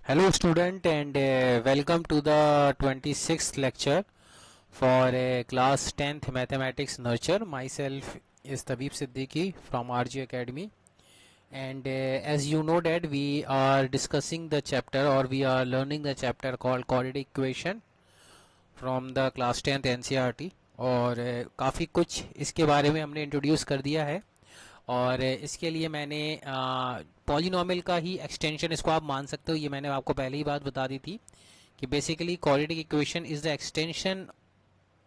Hello student and welcome to the 26th lecture for class 10th mathematics nurture. Myself is Tabib Siddiqui from RG Academy, and as you know that we are discussing the chapter or we are learning the chapter called quadratic equation from the class 10th NCERT और काफ़ी कुछ इसके बारे में हमने introduce कर दिया है। और इसके लिए मैंने पॉलिनॉमियल का ही एक्सटेंशन इसको आप मान सकते हो, ये मैंने आपको पहले ही बात बता दी थी कि basically quadratic equation is the extension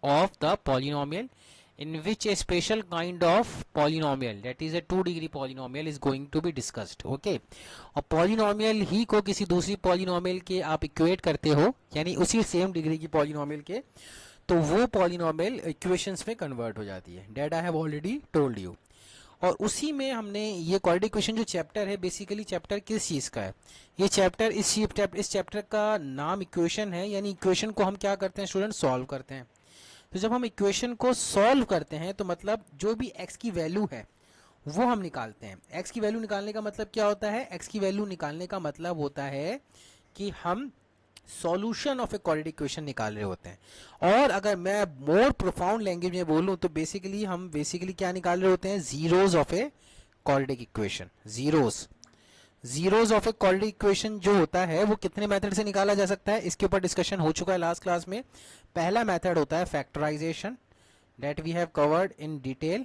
of the polynomial in which a special kind of polynomial that is a 2 degree polynomial is going to be discussed. Okay, और polynomial ही को किसी दूसरी polynomial के आप इक्वेट करते हो यानी उसी सेम डिग्री की polynomial के, तो वो polynomial इक्वेशंस में कन्वर्ट हो जाती है. That I have already told you. और उसी में हमने ये क्वाड्रेटिक इक्वेशन जो चैप्टर है, बेसिकली चैप्टर किस चीज़ का है, ये चैप्टर इस चैप्टर का नाम इक्वेशन है, यानी इक्वेशन को हम क्या करते हैं स्टूडेंट, सॉल्व करते हैं. तो जब हम इक्वेशन को सॉल्व करते हैं तो मतलब जो भी x की वैल्यू है वो हम निकालते हैं. x की वैल्यू निकालने का मतलब क्या होता है, x की वैल्यू निकालने का मतलब होता है कि हम solution of A quadratic equation निकाल रहे होते हैं. और अगर मैं मोर प्रोफाउंड लैंग्वेज में बोलूं तो बेसिकली हम क्या निकाल रहे होते हैं, zeros of A quadratic equation. Zeros of A quadratic equation जो होता है वो कितने मेथड से निकाला जा सकता है, इसके ऊपर डिस्कशन हो चुका है लास्ट क्लास में. पहला मेथड होता है factorisation, that we have covered in detail.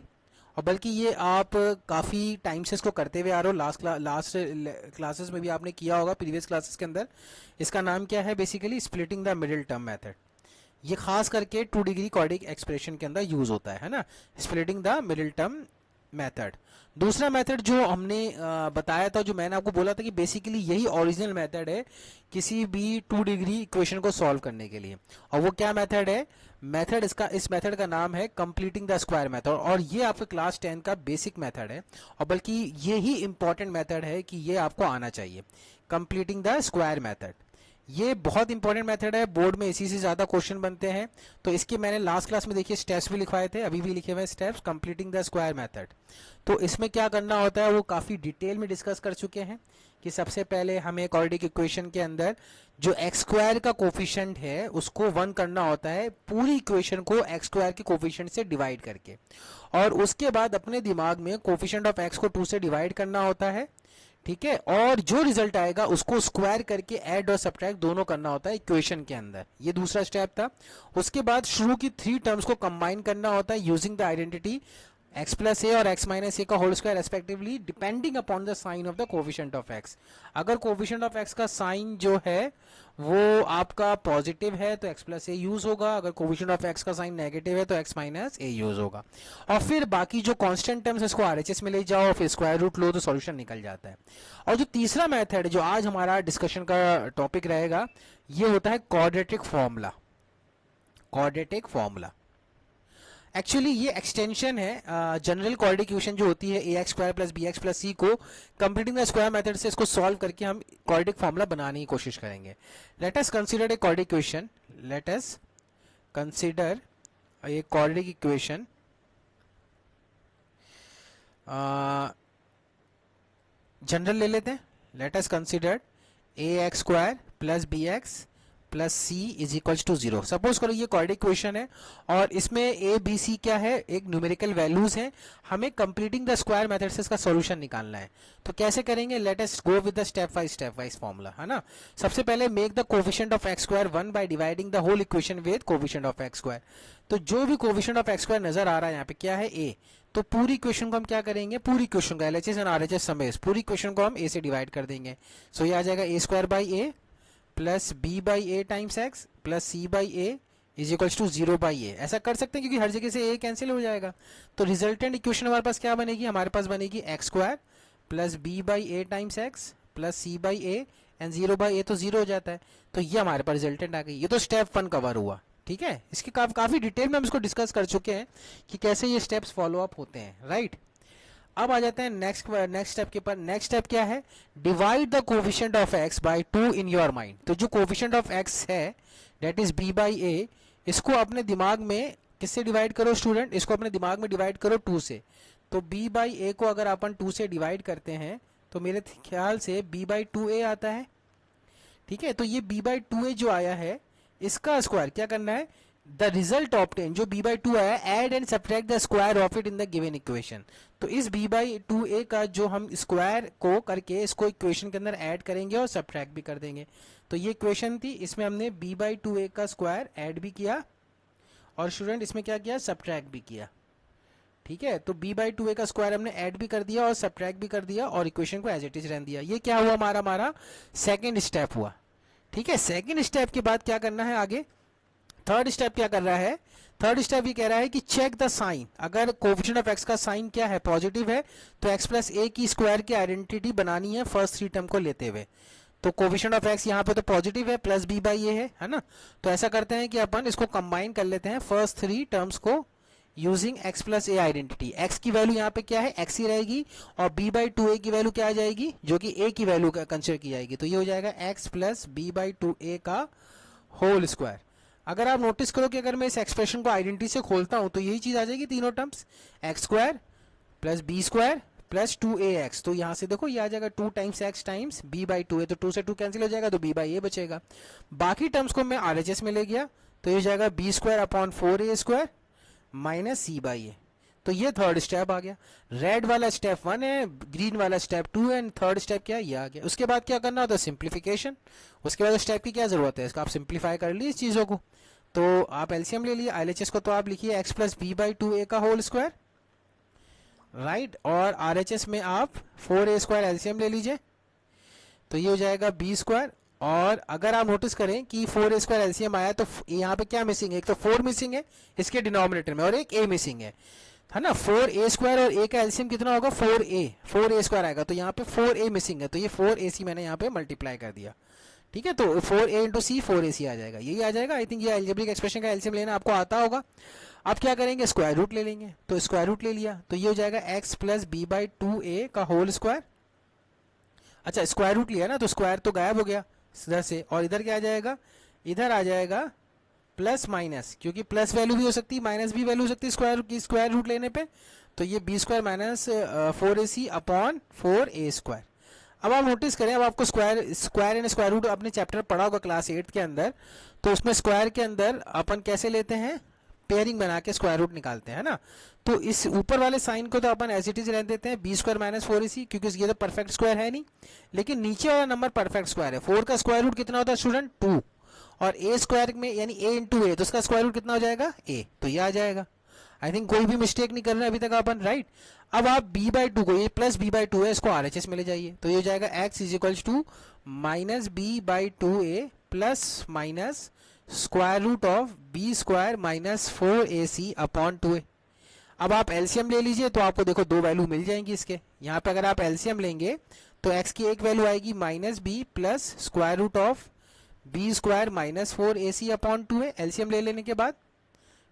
और बल्कि ये आप काफ़ी टाइम से इसको करते हुए आ रहे हो, लास्ट क्लासेस में भी आपने किया होगा, प्रीवियस क्लासेस के अंदर. इसका नाम क्या है, basically splitting the middle term method. ये खास करके 2 डिग्री क्वाड्रेटिक एक्सप्रेशन के अंदर यूज होता है ना, splitting the middle term method. दूसरा मेथड जो हमने बताया था, जो मैंने आपको बोला था कि बेसिकली यही ओरिजिनल मेथड है किसी भी 2 डिग्री इक्वेशन को सॉल्व करने के लिए. और वो क्या मेथड है, इस मेथड का नाम है कंप्लीटिंग द स्क्वायर मेथड. और ये आपके क्लास 10 का बेसिक मेथड है, और बल्कि ये ही इंपॉर्टेंट मेथड है कि ये आपको आना चाहिए, कंप्लीटिंग द स्क्वायर मेथड. ये बहुत इंपॉर्टेंट मेथड है, बोर्ड में इसी से ज़्यादा क्वेश्चन बनते हैं. तो इसके मैंने लास्ट क्लास में देखिए स्टेप्स भी लिखवाए थे, अभी भी लिखे हुए steps, completing the square method. तो इसमें क्या करना होता है वो काफ़ी डिटेल में डिस्कस कर चुके हैं कि सबसे पहले हमें क्वाड्रेटिक इक्वेशन के अंदर जो एक्स स्क्वायर का कोफिशिएंट है उसको 1 करना होता है, पूरी इक्वेशन को एक्स स्क्वायर के कोफिशिएंट से डिवाइड करके. और उसके बाद अपने दिमाग में कोफिशिएंट ऑफ एक्स को 2 से डिवाइड करना होता है, ठीक है. और जो रिजल्ट आएगा उसको स्क्वायर करके ऐड और सब्ट्रैक्ट दोनों करना होता है इक्वेशन के अंदर. ये दूसरा स्टेप था. उसके बाद शुरू की 3 टर्म्स को कंबाइन करना होता है using the identity x plus a और x माइनस ए का whole square respectively, depending upon the sign of the coefficient of x. अगर कोफिशिएंट ऑफ x का साइन जो है वो आपका पॉजिटिव है तो x प्लस ए यूज होगा, अगर कोफिशिएंट ऑफ x का साइन नेगेटिव है तो x माइनस ए यूज होगा. और फिर बाकी जो कांस्टेंट टर्म्स इसको आरएचएस में ले जाओ, फिर स्क्वायर रूट लो तो सॉल्यूशन निकल जाता है. और जो तीसरा मेथड जो आज हमारा डिस्कशन का टॉपिक रहेगा, ये होता है क्वाड्रेटिक फॉर्मूला. एक्चुअली ये एक्सटेंशन है जनरल क्वाड्रेटिक इक्वेशन जो होती है a x square plus b x plus c को कंप्लीटिंग द स्क्वायर मेथड से इसको सॉल्व करके हम क्वाड्रेटिक फॉर्मूला बनाने की कोशिश करेंगे. Let us consider a quadratic equation. General ले लेते हैं. Let us consider a x square plus b x plus c is equals to 0. Suppose करो ये क्वाड्रेटिक इक्वेशन है और इसमें ए बी सी क्या है, एक न्यूमेरिकल वैल्यूज हैं. हमें कंप्लीटिंग द स्क्वायर मेथड से इसका सॉल्यूशन निकालना है. तो कैसे करेंगे, let us go with the step wise formula, है ना. सबसे पहले make the coefficient of x square 1 by dividing the whole equation with coefficient of x square. तो जो भी कोफिशिएंट ऑफ एक्स स्क्वायर नजर आ रहा है यहाँ पे क्या है, ए. तो पूरी इक्वेशन को हम क्या करेंगे, पूरी इक्वेशन का एलएचएस एंड आरएचएस समेत पूरी इक्वेशन को हम ए से डिवाइड कर देंगे. सो ये आ जाएगा a square by a plus b by a times x plus c by a is equals to 0 by a. ऐसा कर सकते हैं क्योंकि हर जगह से ए कैंसिल हो जाएगा. तो रिजल्टेंट इक्वेशन हमारे पास क्या बनेगी, हमारे पास बनेगी x square plus b by a times x plus c by a and 0 by a तो 0 हो जाता है. तो ये हमारे पास रिजल्टेंट आ गई. ये तो स्टेप 1 कवर हुआ, ठीक है. इसके काफ़ी डिटेल में हम इसको डिस्कस कर चुके हैं कि कैसे ये स्टेप्स फॉलो अप होते हैं, राइट. अब आ जाते हैं नेक्स्ट स्टेप के पर. नेक्स्ट स्टेप क्या है, divide the coefficient of x by 2 in your mind. तो जो कोफिशिएंट ऑफ x है that is b by a, इसको अपने दिमाग में किससे डिवाइड करो स्टूडेंट, इसको अपने दिमाग में डिवाइड करो 2 से. तो b बाई a को अगर अपन 2 से डिवाइड करते हैं तो मेरे ख्याल से b बाई 2a आता है, ठीक है, तो ये b बाई टू ए जो आया है इसका स्क्वायर क्या करना है, द रिजल्ट ऑब्टेन जो b बाई टू आया, add and subtract the square of it in the given equation. तो इस b बाई टू ए का जो हम स्क्वायर को करके इसको इक्वेशन के अंदर ऐड करेंगे और सब्ट्रैक्ट भी कर देंगे। तो ये इक्वेशन थी, इसमें हमने b बाई टू ए का स्क्वायर ऐड भी किया और स्टूडेंट इसमें क्या किया, सब्ट्रैक्ट भी किया। ठीक है, तो b बाई टू ए का स्क्वायर हमने ऐड भी कर दिया और सब्ट्रैक्ट भी कर दिया और इक्वेशन को एज इट इज रहने दिया। ये क्या हुआ, हमारा सेकेंड स्टेप हुआ। ठीक है, सेकेंड स्टेप के बाद क्या करना है आगे, थर्ड स्टेप क्या कर रहा है, थर्ड स्टेप ये कह रहा है कि चेक द साइन। अगर कोफिशिएंट ऑफ एक्स का साइन क्या है, पॉजिटिव है, तो एक्स प्लस ए की स्क्वायर की आइडेंटिटी बनानी है फर्स्ट थ्री टर्म को लेते हुए। तो कोफिशिएंट ऑफ एक्स यहाँ पे तो पॉजिटिव है, प्लस बी बाई ए है ना। तो ऐसा करते हैं कि अपन इसको कंबाइन कर लेते हैं फर्स्ट थ्री टर्म्स को यूजिंग एक्स प्लस ए आइडेंटिटी। एक्स की वैल्यू यहाँ पे क्या है, एक्स ही रहेगी, और बी बाई टू ए की वैल्यू क्या आ जाएगी, जो कि ए की वैल्यू कंसिडर की जाएगी। तो ये हो जाएगा x plus b by two a का होल स्क्वायर। अगर आप नोटिस करो कि अगर मैं इस एक्सप्रेशन को आइडेंटिटी से खोलता हूं तो यही चीज आ जाएगी, तीनों terms, x square plus b square plus two a x. तो यहां से देखो ये आ जाएगा 2 times x times b by two a, तो 2 से 2 कैंसिल हो जाएगा, तो बी बाई ए बचेगा। बाकी टर्म्स को मैं आरएचएस में ले गया, तो ये हो जाएगा b square upon 4a square minus c by a. तो ये थर्ड स्टेप आ गया। रेड वाला स्टेप 1 है, ग्रीन वाला स्टेप 2 है, एंड थर्ड स्टेप क्या है, ये आ गया। उसके बाद क्या करना होता है, सिंप्लीफिकेशन। उसके बाद स्टेप की क्या जरूरत है, इसका आप सिंप्लीफाई कर लीजिए इस चीजों को। तो आप एलसीएम ले लिए, एलएचएस को तो आप लिखिए x plus b by two a का होल स्क्वायर, राइट, और आरएचएस में आप 4a स्क्वायर एलसीएम ले लीजिए, तो ये हो जाएगा बी स्क्वायर। और अगर आप नोटिस करें कि 4a स्क्वायर एलसीएम आया तो यहाँ पे क्या मिसिंग है, एक तो 4 मिसिंग है इसके डिनोमिनेटर में और एक a मिसिंग है ना। 4a स्क्वायर और a का एलसीएम कितना होगा, 4a स्क्वायर आएगा, तो यहाँ पे 4a मिसिंग है, तो ये 4ac मैंने यहाँ पे मल्टीप्लाई कर दिया। ठीक है, तो 4a इंटू सी 4ac आ जाएगा, यही आ जाएगा। आई थिंक ये अलजेब्रिक एक्सप्रेशन का एलसीएम लेना आपको आता होगा। अब क्या करेंगे, स्क्वायर रूट ले लेंगे, तो स्क्वायर रूट ले लिया, तो ये हो जाएगा x plus b by two a का होल स्क्वायर। अच्छा, स्क्वायर रूट लिया ना, तो स्क्वायर तो गायब हो गया इधर से, और इधर क्या आ जाएगा, इधर आ जाएगा प्लस माइनस, क्योंकि प्लस वैल्यू भी हो सकती है माइनस भी वैल्यू हो सकती है स्क्वायर रूट लेने पे। तो ये b square minus 4ac upon 4a square. अब आप नोटिस करें, अब आपको स्क्वायर एंड स्क्वायर रूट अपने चैप्टर पढ़ा होगा क्लास 8 के अंदर, तो उसमें स्क्वायर के अंदर अपन कैसे लेते हैं, पेयरिंग बना के स्क्वायर रूट निकालते हैं ना। तो इस ऊपर वाले साइन को तो अपन एज इट इज रहने देते हैं बी स्क्वायर माइनस 4ac, क्योंकि ये तो परफेक्ट स्क्वायर है नहीं, लेकिन नीचे वाला नंबर परफेक्ट स्क्वायर है। 4 का स्क्वायर रूट कितना होता है स्टूडेंट, 2, और a स्क्वायर में यानी a इंटू ए, तो उसका स्क्वायर रूट कितना हो जाएगा, a, तो ये आ जाएगा। आई थिंक कोई भी मिस्टेक नहीं कर रहे अभी तक अपन, राइट। अब आप b बाई टू को, ये प्लस b बाई टू है, इसको आरएचएस में ले जाइए, तो ये हो जाएगा x is equals to minus b by two a plus minus square root of b square minus 4ac upon 2a। अब आप एलसीएम ले लीजिए, तो आपको देखो दो वैल्यू मिल जाएंगी इसके। यहाँ पे अगर आप एलसीएम लेंगे तो x की एक वैल्यू आएगी minus b plus square root of b square minus 4ac upon 2a। LCM ले लेने के बाद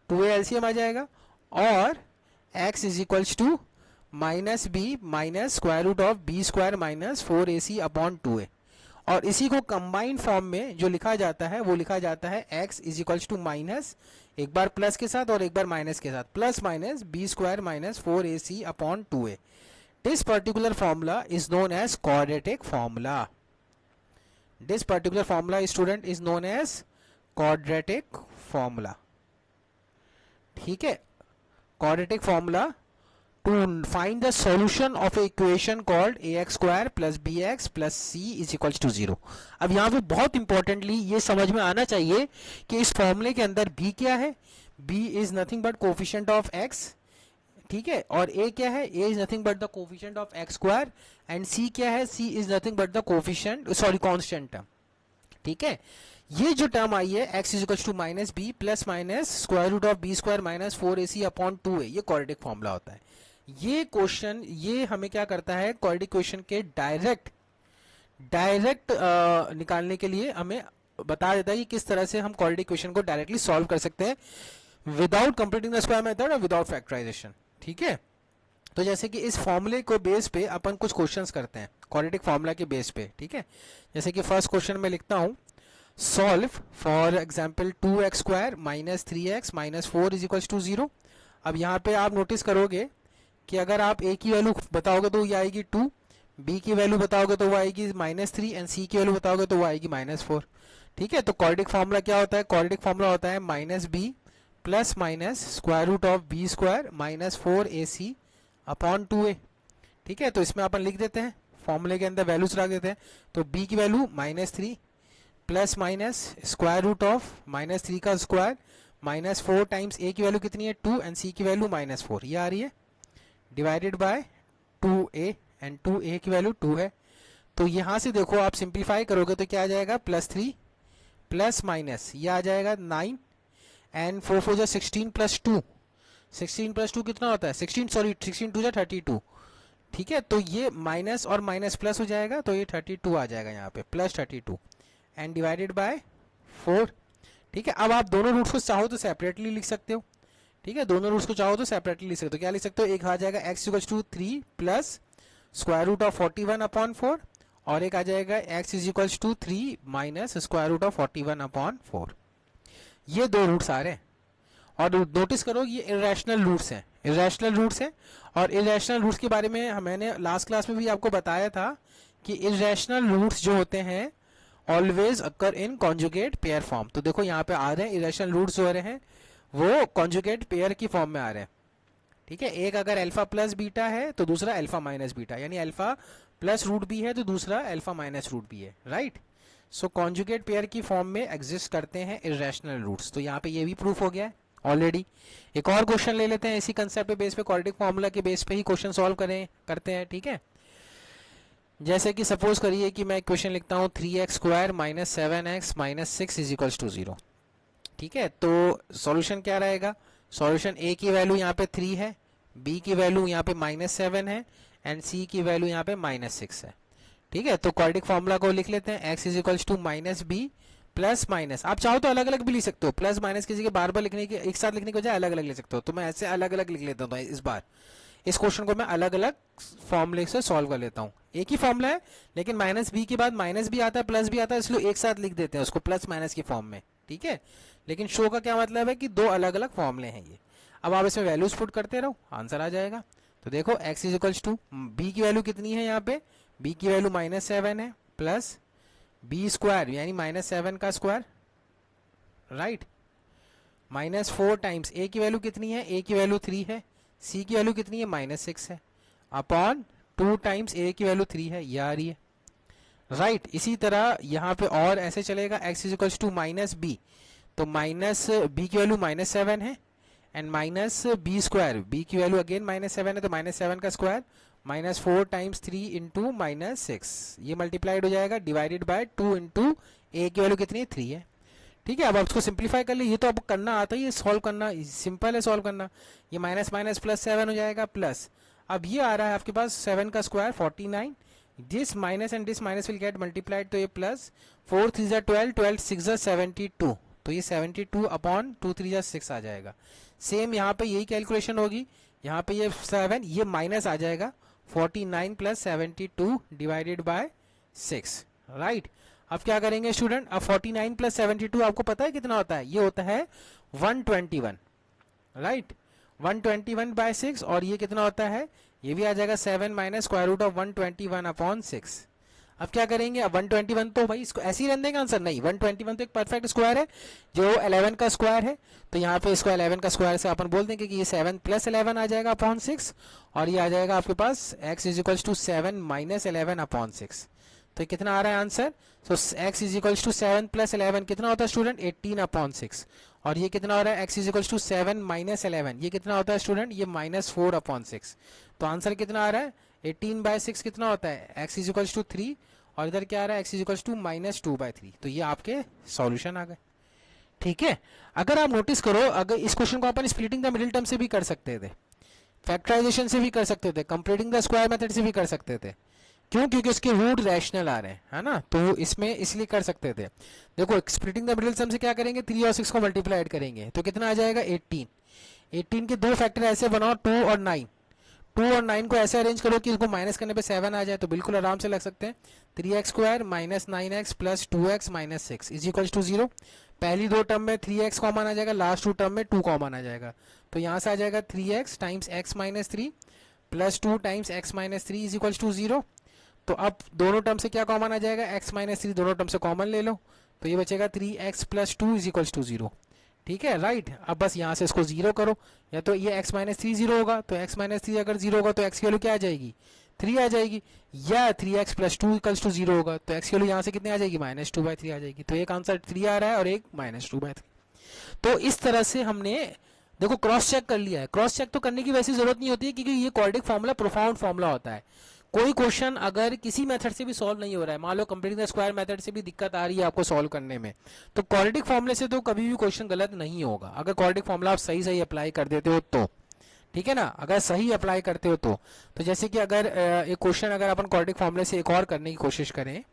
2a एलसीएम आ जाएगा, और x is equals to minus b minus square root of b square minus 4ac upon 2a। और इसी को combined form में जो लिखा जाता है वो लिखा जाता है x is equals to minus, एक बार प्लस के साथ और एक बार माइनस के साथ, plus minus b square minus 4ac upon 2a। This particular formula is known as quadratic formula. This particular formula, student, is known as quadratic formula. ठीक है, quadratic formula to find the solution of a equation called ax square plus bx plus c is equals to 0. अब यहाँ पे बहुत importantly ये समझ में आना चाहिए कि इस फॉर्मूले के अंदर b क्या है, b is nothing but coefficient of x, ठीक है, और a क्या है, a is nothing but the coefficient of x square, and c क्या है, c is nothing but the coefficient, sorry constant term. ठीक है, ये जो टर्म आई है x is equals to minus b plus minus square root of b square minus 4ac upon 2a, ये quadratic formula होता है। ये क्वेश्चन ये हमें क्या करता है, क्वाड्रेटिक क्वेश्चन के डायरेक्ट निकालने के लिए हमें बता देता है कि किस तरह से हम क्वाड्रेटिक क्वेश्चन को डायरेक्टली सॉल्व कर सकते हैं without completing the square method और विदाउट फैक्टराइजेशन। ठीक है, तो जैसे कि इस फॉर्मूले को बेस पे अपन कुछ क्वेश्चंस करते हैं क्वाड्रेटिक फॉर्मूला के बेस पे। ठीक है, जैसे कि फर्स्ट क्वेश्चन में लिखता हूं, solve for example 2x square minus 3x minus 4 is equals to 0। अब यहाँ पे आप नोटिस करोगे कि अगर आप a की वैल्यू बताओगे तो ये आएगी 2, बी की वैल्यू बताओगे तो वो आएगी -3 एंड सी की वैल्यू बताओगे तो वो आएगी -4। ठीक है, तो क्वाड्रेटिक फार्मूला क्या होता है? क्वाड्रेटिक फार्मूला होता है -b plus minus square root of b square -4ac upon 2a। ठीक है, तो इसमें अपन लिख देते हैं, फॉर्मूले के अंदर वैल्यूज रख देते हैं। तो b की value -3 plus minus square root of -3 का स्क्वायर -4 टाइम्स a की वैल्यू कितनी है 2 एंड c की वैल्यू -4 ये आ रही है, divided by 2a and 2a की वैल्यू 2 है। तो यहां से देखो आप सिंप्लीफाई करोगे तो क्या आ जाएगा +3 प्लस माइनस ये आ जाएगा 9 एंड 4 4 16 प्लस 2, 16 प्लस 2 कितना होता है 16 2 32। ठीक है, तो ये माइनस और माइनस प्लस हो जाएगा तो ये 32 आ जाएगा यहाँ पे +32 एंड डिवाइडेड बाय 4। ठीक है, अब आप दोनों रूट्स को चाहो तो सेपरेटली लिख सकते हो। ठीक है, दोनों रूट्स को चाहो तो सेपरेटली लिख सकते हो। क्या लिख सकते हो? एक आ जाएगा x = 3 plus square root of 41 upon 4 और एक आ जाएगा x = 3 minus square root of 41 upon 4। ये दो रूट्स आ रहे हैं और नोटिस करो ये इरेशनल रूट्स हैं, इरेशनल रूट्स हैं। और इरेशनल रूट्स के बारे में मैंने लास्ट क्लास में भी आपको बताया था कि इरेशनल रूट्स जो होते हैं ऑलवेज अकर इन कॉन्जुगेट पेयर फॉर्म। तो देखो यहाँ पे आ रहे हैं इरेशनल रूट्स जो हो रहे हैं वो कॉन्जुगेट पेयर की फॉर्म में आ रहे हैं। ठीक है, एक अगर अल्फा प्लस बीटा है तो दूसरा अल्फा माइनस बीटा, यानी अल्फा प्लस रूट बी है तो दूसरा अल्फा माइनस रूट बी है, राइट। सो कॉन्जुगेट पेयर की फॉर्म में एग्जिस्ट करते हैं इरेशनल रूट्स। तो यहाँ पे ये भी प्रूफ हो गया है ऑलरेडी। एक और क्वेश्चन ले लेते हैं इसी कंसेप्ट पे बेस पे, क्वाड्रेटिक फार्मूला के बेस पे ही क्वेश्चन सॉल्व करते हैं। ठीक है, जैसे कि सपोज करिए कि मैं क्वेश्चन लिखता हूँ 3x² - 7x - 6 = 0। ठीक है, तो सॉल्यूशन क्या रहेगा? सॉल्यूशन a की वैल्यू यहाँ पे 3 है, b की वैल्यू यहाँ पे -7 है एंड c की वैल्यू यहाँ पे -6 है। ठीक है, तो क्वाड्रेटिक फार्मूला को लिख लेते हैं, x = -b प्लस माइनस। आप चाहो तो अलग अलग भी लिख सकते हो, प्लस माइनस किसी के बार बार लिखने के एक साथ लिखने के बजाय अलग अलग लिख सकते हो। तो मैं ऐसे अलग अलग लिख लेता हूँ। इस बार इस क्वेश्चन को मैं अलग अलग फॉर्मूले से सॉल्व कर लेता हूँ। एक ही फॉर्मूला है लेकिन -b के बाद माइनस भी आता है प्लस भी आता है, इसलिए एक साथ लिख देते हैं उसको प्लस माइनस की फॉर्म में। ठीक है, लेकिन शो का क्या मतलब है कि दो अलग अलग फॉर्मूले हैं ये। अब आप इसमें वैल्यूज पुट करते रहो, आंसर आ जाएगा। तो देखो x = b की वैल्यू कितनी है यहाँ पे, b की वैल्यू -7 है प्लस b स्क्वायर यानी -7 का स्क्वायर, राइट, -4 टाइम्स a की वैल्यू कितनी है, a की वैल्यू 3 है, c की वैल्यू कितनी है -6 है, अपॉन 2 टाइम्स a की वैल्यू 3 है, ये आ रही है, राइट। इसी तरह यहाँ पे और ऐसे चलेगा, x = -b, तो माइनस b की वैल्यू -7 है and minus b square, b की वैल्यू अगेन -7 है तो -7 का स्क्वायर -4 टाइम्स 3 इंटू -6, ये मल्टीप्लाइड हो जाएगा डिवाइडेड बाय 2 इंटू a की वैल्यू कितनी है 3 है। ठीक है, अब आप इसको सिंप्लीफाई कर ली, ये तो आपको करना आता है, ये सॉल्व करना सिंपल है सॉल्व करना। ये माइनस माइनस प्लस 7 हो जाएगा प्लस, अब ये आ रहा है आपके पास 7 का square 49, this minus and this minus will get multiplied, तो ये प्लस 4 3 12 12 6 72, तो ये 72 अपॉन 2 3 6 आ जाएगा। सेम यहाँ पे यही कैलकुलेशन होगी, यहाँ पे ये 7 ये माइनस आ जाएगा 49 प्लस 72 डिवाइडेड बाय 6, राइट। अब क्या करेंगे स्टूडेंट, अब 49 प्लस 72 आपको पता है कितना होता है, ये होता है 121, राइट, 121 बाय 6, और ये कितना होता है, ये भी आ जाएगा 7 minus square root of 121 upon 6। अब क्या करेंगे, अब 121 तो भाई इसको ऐसे ही रहने देंगे आंसर, नहीं 121 तो एक परफेक्ट स्क्वायर है जो 11 का स्क्वायर है, तो यहाँ पे इसको 11 का स्क्वायर से अपन बोल देंगे कि ये 7 प्लस 11 आ जाएगा अपॉन 6, और ये आ जाएगा आपके पास x = 7 माइनस 11 अपॉन 6। तो कितना आ रहा है आंसर, सो x = 7 प्लस 11 कितना होता है स्टूडेंट 18 अपॉन 6, और ये कितना हो रहा है x = 7 माइनस 11, ये कितना होता है स्टूडेंट, ये -4 अपॉन 6। तो आंसर कितना आ रहा है 18 बाय 6 कितना होता है x = 3, और इधर क्या आ रहा है x = -2/3। तो ये आपके सॉल्यूशन आ गए। ठीक है, अगर आप नोटिस करो, अगर इस क्वेश्चन को अपन स्प्लिटिंग द मिडिल टर्म से भी कर सकते थे, फैक्टराइजेशन से भी कर सकते थे, कंप्लीटिंग द स्क्वायर मेथड से भी कर सकते थे, क्यों, क्योंकि उसके रूट रैशनल आ रहे हैं, है ना, तो इसमें इसलिए कर सकते थे। देखो स्प्लिटिंग द मिडिल टर्म से क्या करेंगे, 3 और 6 को मल्टीप्लाइड करेंगे तो कितना आ जाएगा 18, 18 के दो फैक्टर ऐसे बनाओ 2 और 9, 2 और 9 को ऐसे अरेंज करो कि इसको माइनस करने पे 7 आ जाए, तो बिल्कुल आराम से लग सकते हैं 3x² - 9x + 2x - 6 = 0। पहली दो टर्म में 3x कॉमन आ जाएगा, लास्ट 2 टर्म में 2 कॉमन आ जाएगा, तो यहाँ से आ जाएगा 3x times x - 3 plus 2 times x - 3 = 0 तो अब दोनों टर्म से क्या कॉमन आ जाएगा, x माइनस थ्री दोनों टर्म से कॉमन ले लो, तो ये बचेगा 3x plus two is equals to zero. ठीक है, राइट। अब बस यहाँ से इसको जीरो करो, या तो ये x माइनस थ्री जीरो होगा, तो x माइनस थ्री अगर जीरो होगा तो x की वैल्यू क्या आ जाएगी, 3 आ जाएगी, या 3x plus two equals to zero होगा तो x की वैल्यू यहाँ से कितनी आ जाएगी, माइनस टू बाई थ्री आ जाएगी। तो एक आंसर 3 आ रहा है और एक माइनस टू बाई थ्री। तो इस तरह से हमने देखो क्रॉस चेक कर लिया है। क्रॉस चेक तो करने की वैसी जरूरत नहीं होती है, क्योंकि ये क्वाड्रेटिक फॉर्मूला प्रोफाउंड फॉर्मूला होता है। कोई क्वेश्चन अगर किसी मेथड से भी सॉल्व नहीं हो रहा है, मान लो कंप्लीटिंग द स्क्वायर मेथड से भी दिक्कत आ रही है आपको सॉल्व करने में, तो क्वाड्रेटिक फॉर्मूले से तो कभी भी क्वेश्चन गलत नहीं होगा, अगर क्वाड्रेटिक फॉर्मूला आप सही सही अप्लाई कर देते हो तो। ठीक है ना, अगर सही अप्लाई करते हो तो जैसे कि अगर एक क्वेश्चन अगर अपन क्वाड्रेटिक फॉर्मूले से एक और करने की कोशिश करें,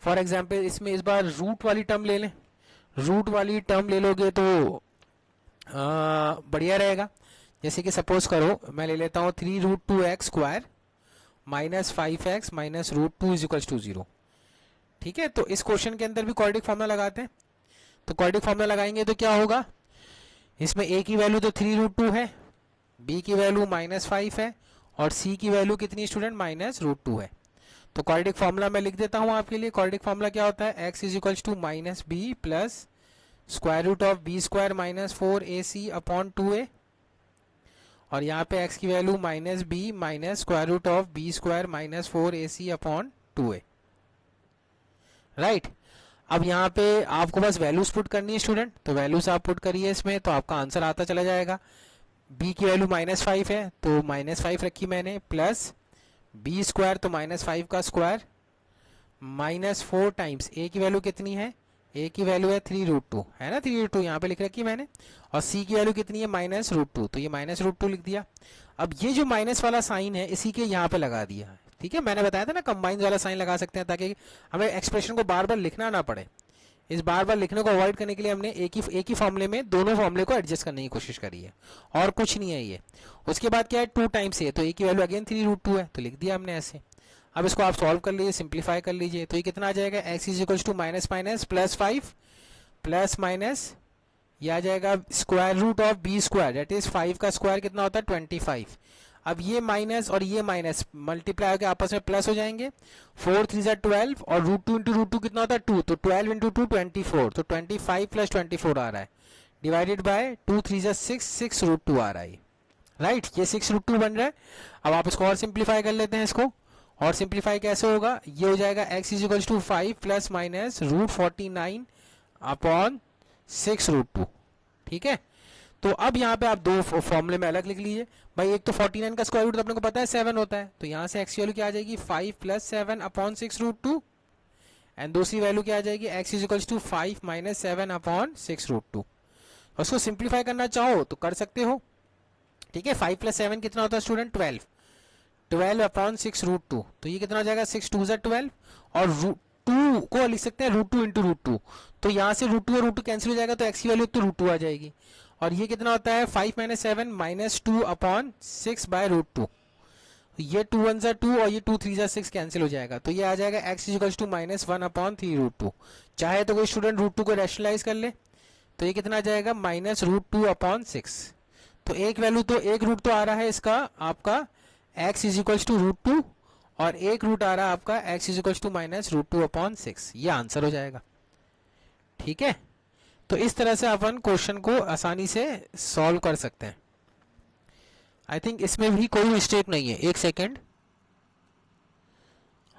फॉर एग्जाम्पल इसमें इस बार रूट वाली टर्म ले लें। रूट वाली टर्म ले लोगे तो बढ़िया रहेगा। जैसे कि सपोज करो मैं ले लेता हूँ 3√2x square minus 5x minus √2 is equals to zero. ठीक है, तो इस क्वेश्चन के अंदर भी क्वाड्रेटिक फॉर्मूला लगाते हैं। तो क्वाड्रेटिक फॉर्मूला लगाएंगे तो क्या होगा, इसमें a की वैल्यू तो 3√2 है, b की वैल्यू -5 है, और c की वैल्यू कितनी स्टूडेंट, -√2 है। तो क्वाड्रेटिक फॉर्मूला मैं लिख देता हूँ आपके लिए। क्वाड्रेटिक फॉर्मूला क्या होता है, x is equals to minus b plus square root of b square minus 4ac upon 2a, और यहाँ पे x की value minus b minus square root of b square minus 4ac upon 2a। Right, अब यहाँ पे आपको बस values put करनी है स्टूडेंट, तो वैल्यूज आप पुट करिए इसमें, तो आपका आंसर आता चला जाएगा। b की वैल्यू -5 है तो -5 रखी मैंने, प्लस बी स्क्वायर तो -5 का स्क्वायर माइनस 4 टाइम्स a की वैल्यू कितनी है, a की वैल्यू है 3√2 है ना, 3√2 यहाँ पे लिख रखी मैंने, और c की वैल्यू कितनी है -√2, तो ये -√2 लिख दिया। अब ये जो माइनस वाला साइन है इसी के यहाँ पे लगा दिया। ठीक है, मैंने बताया था ना कंबाइन वाला साइन लगा सकते हैं ताकि हमें एक्सप्रेशन को बार बार लिखना ना पड़े। इस बार बार लिखने को अवॉइड करने के लिए हमने एक ही फॉर्मूले में दोनों फॉर्मूले को एडजस्ट करने की कोशिश करी है, और कुछ नहीं है ये। उसके बाद क्या है, 2 टाइम्स a, तो a की वैल्यू अगेन 3√2 है, तो लिख दिया हमने ऐसे। अब इसको आप सॉल्व कर लीजिए, सिंप्लीफाई कर लीजिए, तो ये कितना आ जाएगा, x is equals to minus minus plus 5 plus minus ये आ जाएगा square root of b square, that is 5 का स्क्वायर कितना होता है 25। अब ये माइनस और ये माइनस मल्टीप्लाई होकर आपस में प्लस हो जाएंगे, 4 3 जा 12, और √2 इंटू √2 कितना होता है 2, तो 12 इंटू 2 24, तो 25 प्लस 24 आ रहा है, डिवाइडेड बाय 2 3 जा 6 6√2 आ रहा है। राइट, ये 6√2 बन रहा है। अब आप इसको और सिंप्लीफाई कर लेते हैं इसको, और सिंप्लीफाई कैसे होगा, ये हो जाएगा x is equals to 5 plus minus √49 upon 6√2। ठीक है, तो अब यहाँ पे आप दो फॉर्मूले में अलग लिख लीजिए भाई। एक तो 49 का स्क्वायर रूट अपने को पता है 7 होता है, तो यहाँ से x की वैल्यू क्या आ जाएगी 5 प्लस 7 अपॉन 6√2, एंड दूसरी वैल्यू क्या आ जाएगी x is equals to 5 minus 7 upon 6√2। उसको सिंप्लीफाई करना चाहो तो कर सकते हो। ठीक है, 5 प्लस 7 कितना होता है स्टूडेंट 12 अपॉन 6√2, तो ये कितना हो जाएगा 6 2 जा 12, और 2 को लिख सकते हैं √2 इंटू √2, तो यहाँ से √2 और √2 कैंसिल हो जाएगा, तो x की वैल्यू तो √2 आ जाएगी। और ये कितना होता है 5 माइनस 7 माइनस 2 अपॉन 6 बाय √2, ये 2 1 जा 2 और ये 2 3 जा 6 कैंसिल हो जाएगा, तो ये आ जाएगा x इक्वल्स टू -1 अपॉन 3√2। चाहे तो कोई स्टूडेंट √2 को रैशनलाइज कर ले, तो ये कितना आ जाएगा -√2 अपॉन 6। तो एक वैल्यू तो एक रूट तो आ रहा है इसका आपका x इज इक्वल्स टू √2, और एक रूट आ रहा है आपका x is equals to -√2 upon 6, ये आंसर हो जाएगा। ठीक है, तो इस तरह से अपन क्वेश्चन को आसानी से सॉल्व कर सकते हैं। आई थिंक इसमें भी कोई मिस्टेक नहीं है, एक सेकेंड,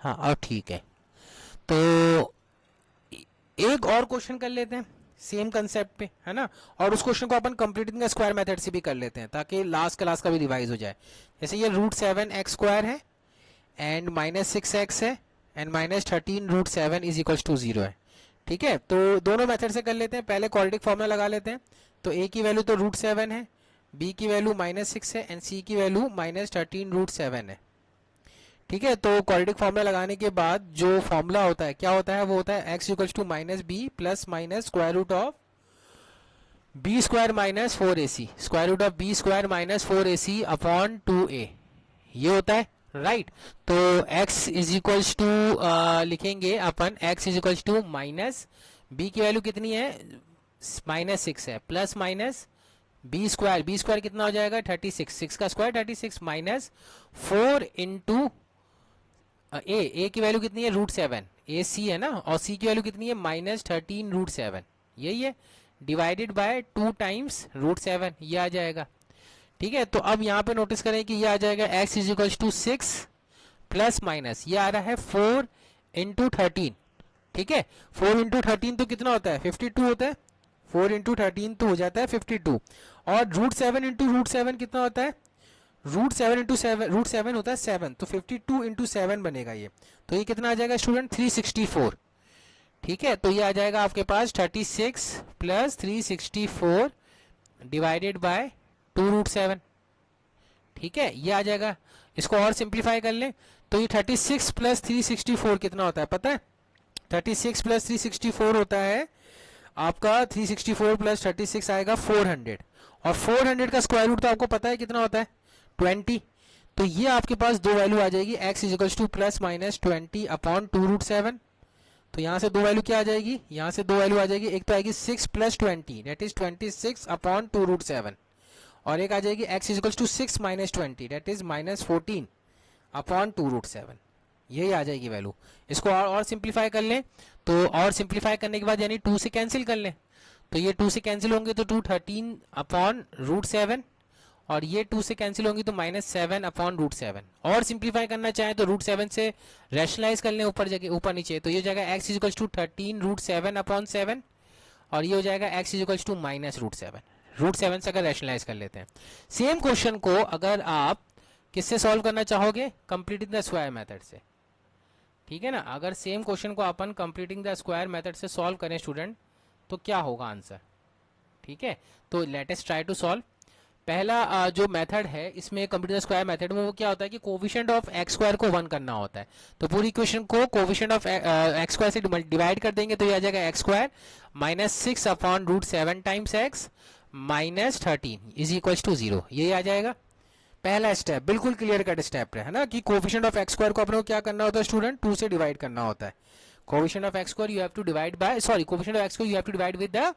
हाँ अब ठीक है। तो एक और क्वेश्चन कर लेते हैं सेम कंसेप्ट पे, है ना, और उस क्वेश्चन को अपन कंप्लीटिंग द स्क्वायर मेथड से भी कर लेते हैं ताकि लास्ट क्लास का भी रिवाइज हो जाए। जैसे ये √7x स्क्वायर है एंड -6x है एंड -13√7 इज इक्वल्स टू 0 है। ठीक है, तो दोनों मेथड से कर लेते हैं। पहले क्वाड्रेटिक फॉर्मूला लगा लेते हैं, तो a की वैल्यू तो √7 है, b की वैल्यू -6 है, एंड c की वैल्यू -13√7 है। ठीक है, तो क्वाड्रेटिक फॉर्मूला लगाने के बाद जो फॉर्मूला होता है क्या होता है, वो होता है x equals to -b plus minus square root of b square minus 4ac, square root of b square minus 4ac upon 2a, ये होता है। राइट, तो x इज इक्वल्स टू लिखेंगे अपन, x is equals to minus b की value कितनी है -6 है, प्लस माइनस बी स्क्वायर कितना हो जाएगा 36, 6 का स्क्वायर 36 माइनस 4 इंटू ए की वैल्यू कितनी है √7, ए सी है ना, और सी की वैल्यू कितनी है -13 √7, यही है, डिवाइडेड बाय 2 टाइम्स √7, ये आ जाएगा। ठीक है, तो अब यहाँ पे नोटिस करें कि ये आ जाएगा x is equal to 6 plus minus ये आ रहा है 4 इंटू 13। ठीक है, 4 इंटू 13 तो कितना होता है 52 होता है, 4 इंटू 13 तो हो जाता है 52, और √7 इंटू √7 कितना होता है, √7 इंटू √7 होता है 7, तो 52 इंटू 7 बनेगा ये, तो ये कितना आ जाएगा स्टूडेंट 364। ठीक है, तो ये आ जाएगा आपके पास 36 प्लस 364 डिवाइडेड बाय 2√7। ठीक है, ये आ जाएगा। इसको और सिंप्लीफाई कर लें तो ये 36 प्लस 364 कितना होता है पता है, 36 प्लस 364 होता है आपका 364 प्लस 36 आएगा 400, और 400 का स्क्वायर रूट तो आपको पता है कितना होता है 20। तो ये आपके पास दो वैल्यू आ जाएगी, x is equal to plus minus 20 upon 2√7। तो यहाँ से दो वैल्यू क्या आ जाएगी, यहाँ से दो वैल्यू आ जाएगी, एक तो आएगी 6 प्लस 20 दैट इज 26 अपॉन 2√7, और एक आ जाएगी x is equal to 6 minus 20 that is -14 upon 2√7, यही आ जाएगी वैल्यू। इसको और सिंप्लीफाई कर लें तो, और सिंप्लीफाई करने के बाद यानी 2 से कैंसिल कर लें तो ये 2 से कैंसिल होंगे तो 213 अपॉन √7, और ये 2 से कैंसिल होंगी तो -7 अपॉन √7, और सिंप्लीफाई करना चाहें तो √7 से रैशनलाइज कर लें ऊपर जगह ऊपर नीचे, तो ये हो जाएगा x is equal to 13 √7 upon 7, और ये हो जाएगा x इज इक्वल टू -√7, √7 से अगर रैशनलाइज कर लेते हैं। सेम क्वेश्चन को अगर आप किससे सॉल्व करना चाहोगे, कंप्लीटिंग द स्क्वायर मेथड से। ठीक है ना, अगर सेम क्वेश्चन को अपन कंप्लीटिंग द स्क्वायर मेथड से सॉल्व करें स्टूडेंट तो क्या होगा आंसर। ठीक है, तो let us try to solve. पहला जो मेथड है इसमें कंप्लीट द स्क्वायर मेथड में वो क्या होता है कि कोविशेंट ऑफ एक्स स्क्वायर को 1 करना होता है, तो पूरी इक्वेशन को कोविशेंट ऑफ एक्स स्क्वायर से डिवाइड कर देंगे तो ये आ जाएगा x square -6 upon √7 times x -13 is equal to 0, यही आ जाएगा। पहला स्टेप बिल्कुल क्लियर कट स्टेप है ना, कि कोफिशिएंट ऑफ एक्स स्क्वायर को अपने को क्या करना होता है स्टूडेंट 2 से डिवाइड करना होता है। Coefficient of x square you have to divide by coefficient of x को you have to divide with the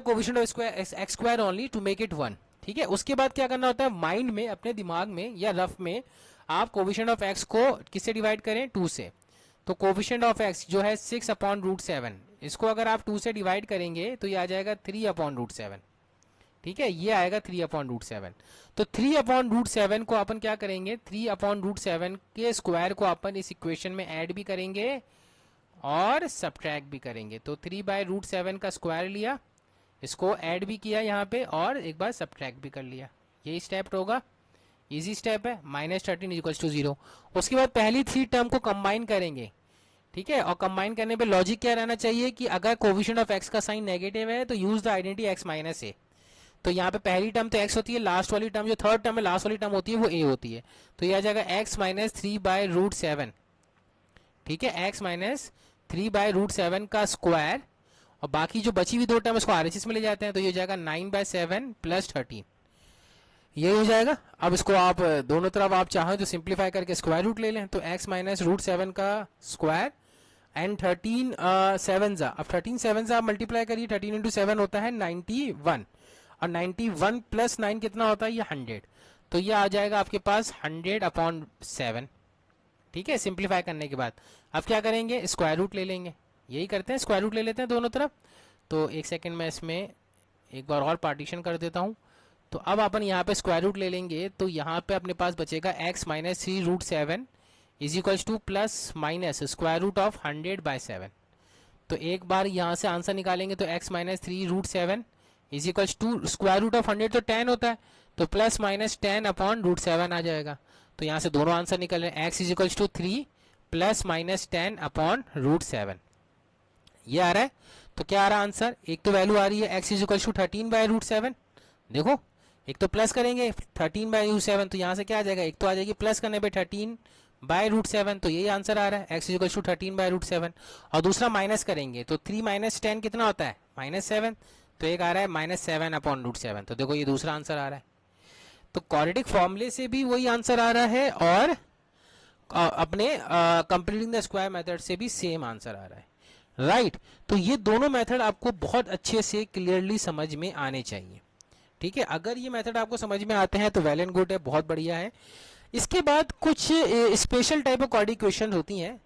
coefficient of x square only to make it 1। ठीक है, उसके बाद क्या करना होता है माइंड में अपने दिमाग में या रफ में आप कोफिशिएंट ऑफ एक्स को किससे डिवाइड करें 2 से, तो कोफिशिएंट ऑफ एक्स जो है 6 अपॉन √7, इसको अगर आप 2 से डिवाइड करेंगे तो ये आ जाएगा 3 अपॉन √7। ठीक है, ये आएगा 3 अपॉन √7, तो 3 अपॉन √7 को अपन क्या करेंगे 3 अपॉन √7 के स्क्वायर को अपन इस इक्वेशन में ऐड भी करेंगे और सब्ट्रैक्ट भी करेंगे, तो 3/√7 का स्क्वायर लिया, इसको ऐड भी किया यहाँ पे और एक बार सब्ट्रैक्ट भी कर लिया, यही स्टेप होगा, इजी स्टेप है। -13 इज इक्वल टू 0। उसके बाद पहली 3 टर्म को कंबाइन करेंगे। ठीक है, और कंबाइन करने पे लॉजिक क्या रहना चाहिए कि अगर कोफिशिएंट ऑफ एक्स का साइन नेगेटिव है तो use the identity x minus a. तो यहाँ पे पहली टर्म तो x होती है, लास्ट वाली टर्म जो थर्ड टर्म है लास्ट वाली टर्म होती है वो a होती है, तो ये आ जाएगा x -3/√7। ठीक है, x -3/√7 का स्क्वायर, और बाकी जो बची हुई दो टर्म उसको RHS में ले जाते हैं तो ये हो जाएगा 9/7 प्लस 13, ये हो जाएगा। अब इसको आप दोनों तरफ आप चाहें तो सिंप्लीफाई करके स्क्वायर रूट ले लें, तो x -√7 का स्क्वायर एंड 13 7 जा, अब 13 7 जा मल्टीप्लाई करिए, 13 इंटू 7 होता है 91, और 91 प्लस 9 कितना होता है ये 100, तो ये आ जाएगा आपके पास 100 अपॉन 7। ठीक है, सिंप्लीफाई करने के बाद अब क्या करेंगे स्क्वायर रूट ले लेंगे, यही करते हैं स्क्वायर रूट ले लेते हैं दोनों तरफ। तो एक सेकेंड में इसमें एक बार और पार्टीशन कर देता हूँ, तो अब अपन यहाँ पे स्क्वायर रूट ले लेंगे तो यहाँ पे अपने पास बचेगा x -3√7 is equals to plus minus square root of 100/7। तो एक बार यहाँ से आंसर निकालेंगे तो x -3√7 is equals to square root of 100 तो 10 होता है, तो प्लस माइनस 10 अपॉन √7 आ जाएगा। तो यहाँ से दोनों आंसर निकल रहे हैं, x is equals to 3 plus minus 10 upon √7, ये आ रहा है। तो क्या आ रहा है आंसर, एक तो वैल्यू आ रही है x इज इक्वल्स टू 13/√7, देखो एक तो प्लस करेंगे 13/√7 तो यहाँ से क्या आ जाएगा, एक तो आ जाएगी प्लस करने पे 13/√7, तो यही आंसर आ रहा है x इज इक्वल्स टू 13/√7, और दूसरा माइनस करेंगे तो 3 - 10 कितना होता है -7, तो एक आ रहा है -7 अपॉन √7, तो देखो ये दूसरा आंसर आ रहा है। तो क्वाड्रेटिक फॉर्मूले से भी वही आंसर आ रहा है और अपने कंप्लीटिंग द स्क्वायर मेथड से भी सेम आंसर आ रहा है, राइट। तो ये दोनों मेथड आपको बहुत अच्छे से क्लियरली समझ में आने चाहिए। ठीक है, अगर ये मेथड आपको समझ में आते हैं तो वेल एंड गुड है, बहुत बढ़िया है। इसके बाद कुछ special type of quadratic equation होती हैं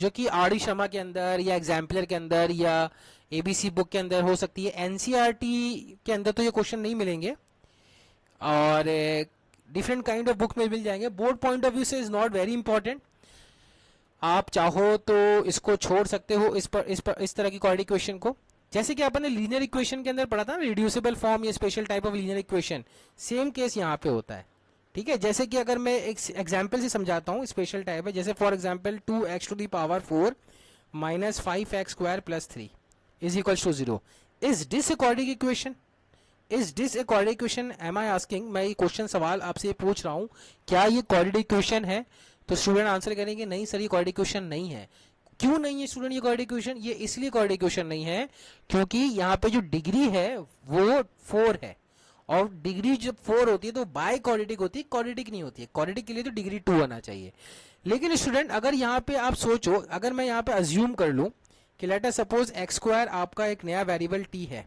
जो कि आर डी शर्मा के अंदर या एग्जाम्पलर के अंदर या एबीसी बुक के अंदर हो सकती है। एनसीईआरटी के अंदर तो ये क्वेश्चन नहीं मिलेंगे और डिफरेंट काइंड ऑफ बुक में मिल जाएंगे। बोर्ड पॉइंट ऑफ व्यू से इज नॉट वेरी इंपॉर्टेंट, आप चाहो तो इसको छोड़ सकते हो इस तरह की क्वाड्रेटिक इक्वेशन को। जैसे कि अपन ने लीनियर इक्वेशन के अंदर पढ़ा था ना, रिड्यूसिबल फॉर्म या special type of linear equation, same case यहाँ पे होता है। ठीक है, जैसे कि अगर मैं एक एग्जाम्पल से समझाता हूँ, स्पेशल टाइप है। जैसे for example 2x⁴ minus 5x² plus 3 is equals to 0। Is this a quadratic equation? Is this a quadratic equation? Am I asking, मैं ये क्वेश्चन सवाल आपसे पूछ रहा हूँ, क्या ये क्वाड्रेटिक इक्वेशन है? तो स्टूडेंट आंसर करेंगे नहीं सर, ये क्वाड्रेटिक इक्वेशन नहीं है। क्यों नहीं है स्टूडेंट ये क्वाड्रेटिक इक्वेशन? ये इसलिए क्वाड्रेटिक इक्वेशन नहीं है क्योंकि यहाँ पे जो डिग्री है वो 4 है, और डिग्री जब 4 होती है तो बाय क्वाड्रेटिक होती है, क्वाड्रेटिक नहीं होती है। क्वाड्रेटिक के लिए तो डिग्री 2 होना चाहिए। लेकिन स्टूडेंट अगर यहाँ पे आप सोचो, अगर मैं यहाँ पे अज्यूम कर लूँ कि लेट अस सपोज x² आपका एक नया वेरिएबल t है,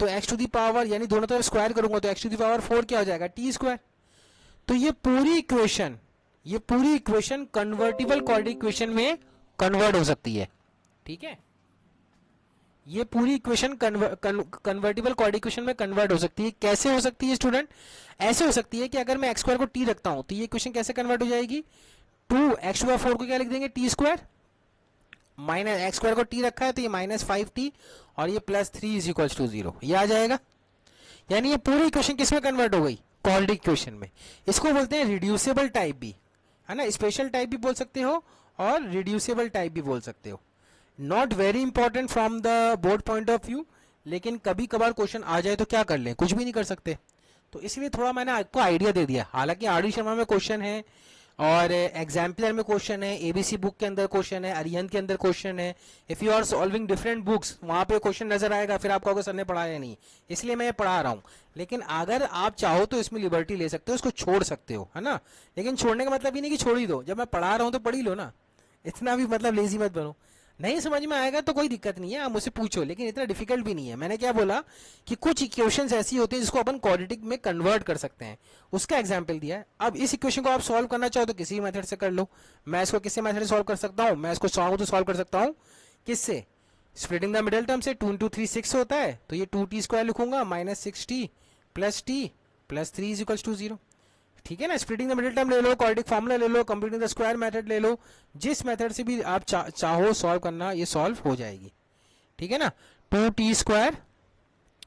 तो x टू दी पावर, यानी दोनों तरफ स्क्वायर करूंगा तो x टू दी पावर 4 क्या हो जाएगा? t²। तो ये पूरी इक्वेशन कन्वर्टिबल क्वाड्रेटिक इक्वेशन में कन्वर्ट हो सकती है। ठीक है, ये पूरी इक्वेशन कन्वर्टिबल क्वाड्रेटिक इक्वेशन में कन्वर्ट हो सकती है। कैसे हो सकती है स्टूडेंट? ऐसे हो सकती है कि अगर मैं x² को t रखता हूं तो ये इक्वेशन कैसे कन्वर्ट हो जाएगी? 2x⁴ को क्या लिख देंगे? t², माइनस x² को t रखा है तो ये माइनस 5t और ये प्लस 3 इज इक्वल्स टू 0, ये आ जाएगा। यानी ये पूरी इक्वेशन किस में कन्वर्ट हो गई? क्वाड्रेटिक इक्वेशन में। इसको बोलते हैं रिड्यूसिबल टाइप भी, है ना, स्पेशल टाइप भी बोल सकते हो और रिड्यूसिबल टाइप भी बोल सकते हो। Not very important from the board point of view, लेकिन कभी कभार क्वेश्चन आ जाए तो क्या कर लें? कुछ भी नहीं कर सकते। तो इसलिए थोड़ा मैंने आपको आइडिया दे दिया। हालांकि आर डी शर्मा में क्वेश्चन है और एग्जाम्पलर में क्वेश्चन है, एबीसी बुक के अंदर क्वेश्चन है, अरिहंत के अंदर क्वेश्चन है। If you are solving different books, वहां पे क्वेश्चन नजर आएगा, फिर आपको अगर सर ने पढ़ाया नहीं, इसलिए मैं ये पढ़ा रहा हूँ। लेकिन अगर आप चाहो तो इसमें लिबर्टी ले सकते हो, इसको छोड़ सकते हो, है ना। लेकिन छोड़ने का मतलब ये नहीं कि छोड़ ही दो, जब मैं पढ़ा रहा हूँ तो पढ़ ही लो ना, इतना भी मतलब लेजी मत बनो। नहीं समझ में आएगा तो कोई दिक्कत नहीं है, आप मुझसे पूछो, लेकिन इतना डिफिकल्ट भी नहीं है। मैंने क्या बोला कि कुछ इक्वेशंस ऐसी होती हैं जिसको अपन क्वाड्रेटिक में कन्वर्ट कर सकते हैं, उसका एग्जांपल दिया है। अब इस इक्वेशन को आप सॉल्व करना चाहो तो किसी मेथड से कर लो। मैं इसको किससे मेथड से सॉल्व कर सकता हूँ? मैं इसको चाहूँ तो सॉल्व कर सकता हूँ किससे? स्प्लिटिंग द मिडिल टर्म से। 2 × 3 6 होता है, तो ये 2t² लिखूंगा minus 6t plus t plus 3 is equals to 0। ठीक है ना, स्प्लिटिंग द मिडिल टर्म ले लो, क्वाड्रेटिक फार्मूला ले लो, कंप्यूटिंग द स्क्वायर मेथड ले लो, जिस मेथड से भी आप चाहो सॉल्व करना, ये सॉल्व हो जाएगी। ठीक है ना, 2t²